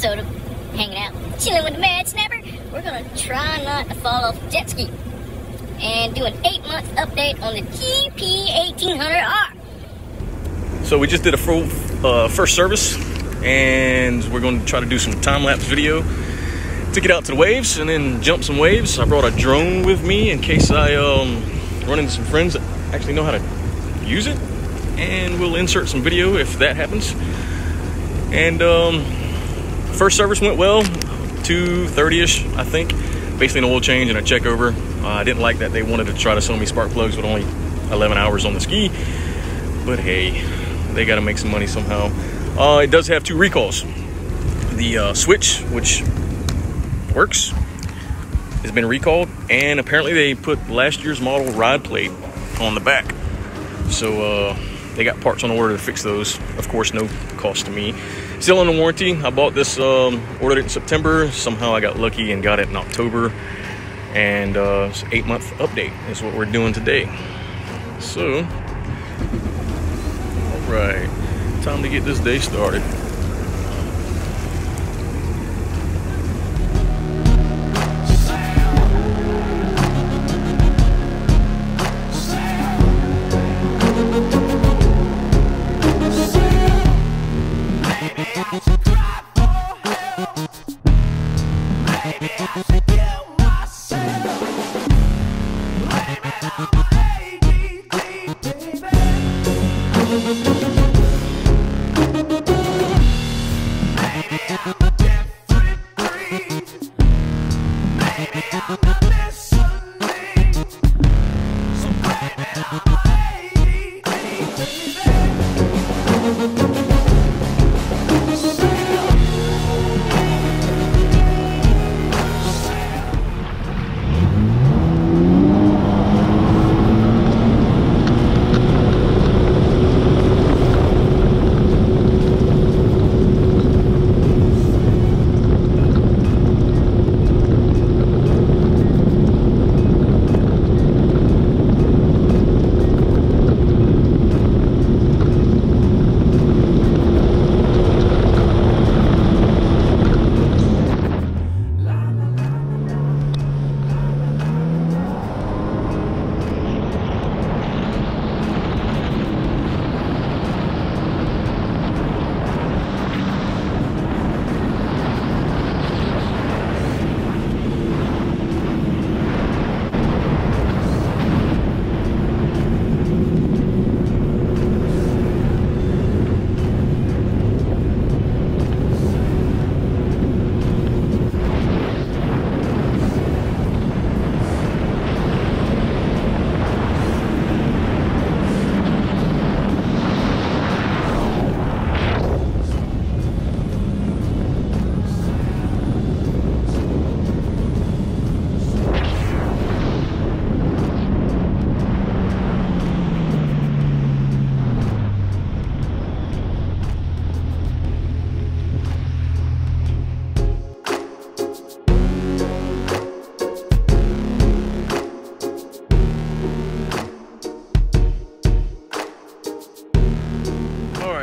episode of Hanging Out, Chilling with the Mad Snapper. We're gonna try not to fall off the jet ski and do an 8-month update on the GP1800R. So we just did a full first service, and we're going to try to do some time-lapse video to get out to the waves and then jump some waves. I brought a drone with me in case I run into some friends that actually know how to use it, and we'll insert some video if that happens. And first service went well, 2:30ish, I think. Basically an oil change and a check over. I didn't like that they wanted to try to sell me spark plugs with only 11 hours on the ski, but hey, they got to make some money somehow. It does have 2 recalls. The switch, which works, has been recalled, and apparently they put last year's model ride plate on the back. So they got parts on order to fix those. Of course, no cost to me. Still under warranty. I bought this, ordered it in September. Somehow I got lucky and got it in October. And it's an 8-month update is what we're doing today. So, all right, time to get this day started.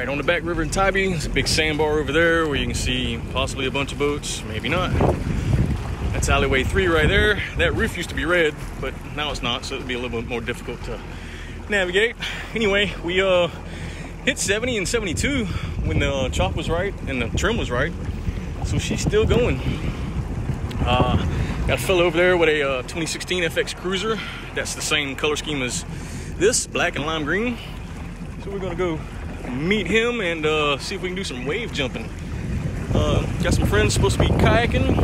On the back river in Tybee, there's a big sandbar over there where you can see possibly a bunch of boats, maybe not. That's alleyway 3 right there. That roof used to be red, but now it's not, so it'll be a little bit more difficult to navigate. Anyway, we hit 70 and 72 when the chalk was right and the trim was right, so she's still going. Got a fellow over there with a 2016 FX Cruiser. That's the same color scheme as this, black and lime green. So we're gonna go meet him and see if we can do some wave jumping. Got some friends supposed to be kayaking.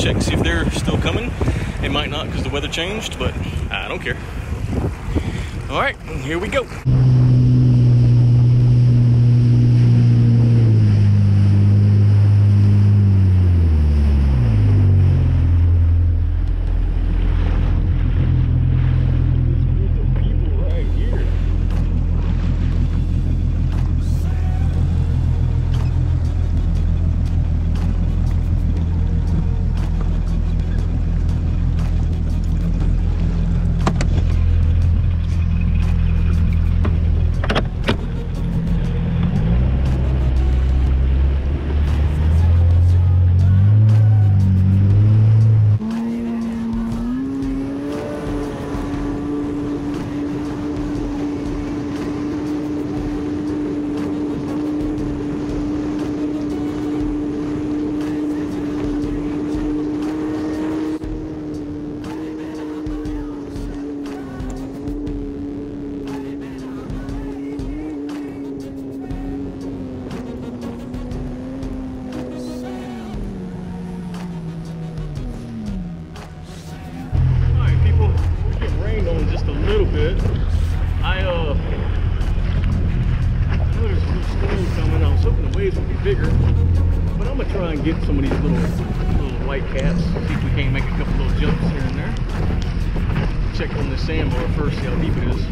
Check and see if they're still coming. It might not because the weather changed, but I don't care. All right, here we go. waves will be bigger. But I'm gonna try and get some of these little white caps. See if we can't make a couple little jumps here and there. Check on this sandbar first, see how deep it is.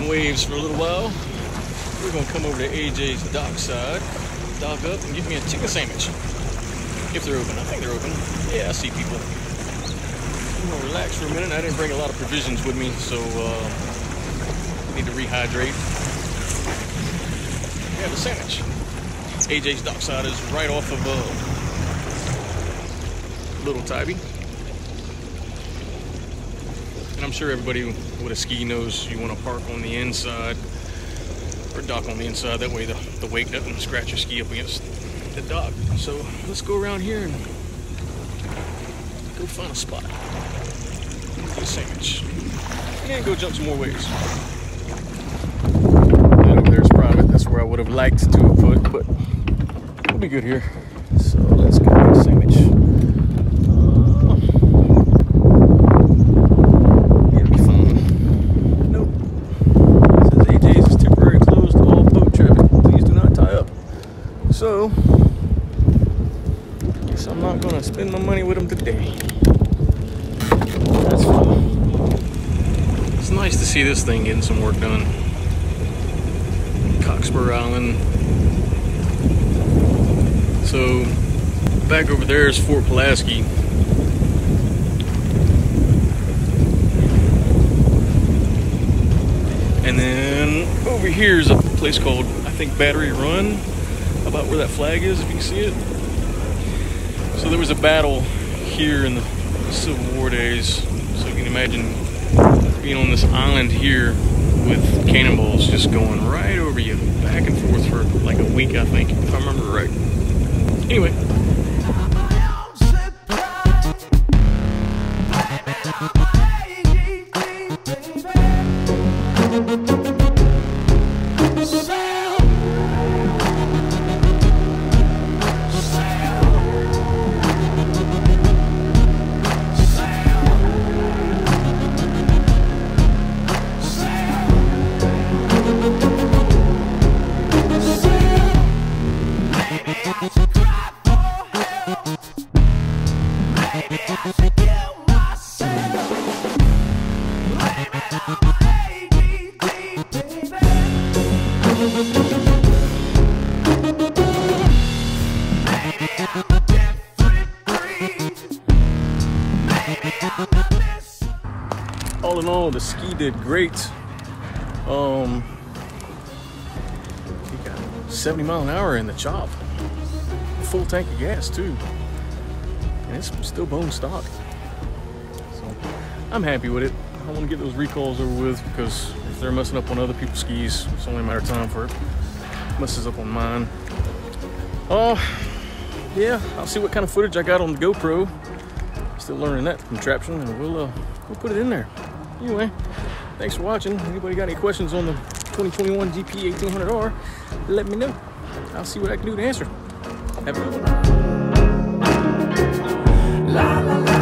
Waves for a little while. We're gonna come over to AJ's Dockside, dock up, and get me a chicken sandwich. If they're open, I think they're open. Yeah, I see people. I'm gonna relax for a minute. I didn't bring a lot of provisions with me, so need to rehydrate. Yeah, the sandwich. AJ's Dockside is right off of Little Tybee. And I'm sure everybody with a ski knows you want to park on the inside or dock on the inside. That way the wake doesn't scratch your ski up against the dock. So let's go around here and go find a spot. Get a sandwich. And then go jump some more waves. That over there is private. That's where I would have liked to have put, but we'll be good here. So let's go get a sandwich. So, guess I'm not gonna spend my money with them today. That's fine. It's nice to see this thing getting some work done. Cockspur Island. So, back over there is Fort Pulaski. And then over here is a place called, I think, Battery Run. About where that flag is, if you can see it. So there was a battle here in the Civil War days. So you can imagine being on this island here with cannonballs just going right over you, back and forth for like a week, I think, if I remember right. Anyway. All in all, the ski did great. You got 70 miles an hour in the chop. Full tank of gas too. And it's still bone stock. So I'm happy with it. I want to get those recalls over with, because if they're messing up on other people's skis, it's only a matter of time for it messes up on mine. Yeah, I'll see what kind of footage I got on the GoPro. Still learning that contraption, and we'll put it in there. Anyway, thanks for watching. Anybody got any questions on the 2021 GP1800R, let me know. I'll see what I can do to answer. Have a good one. La, la, la.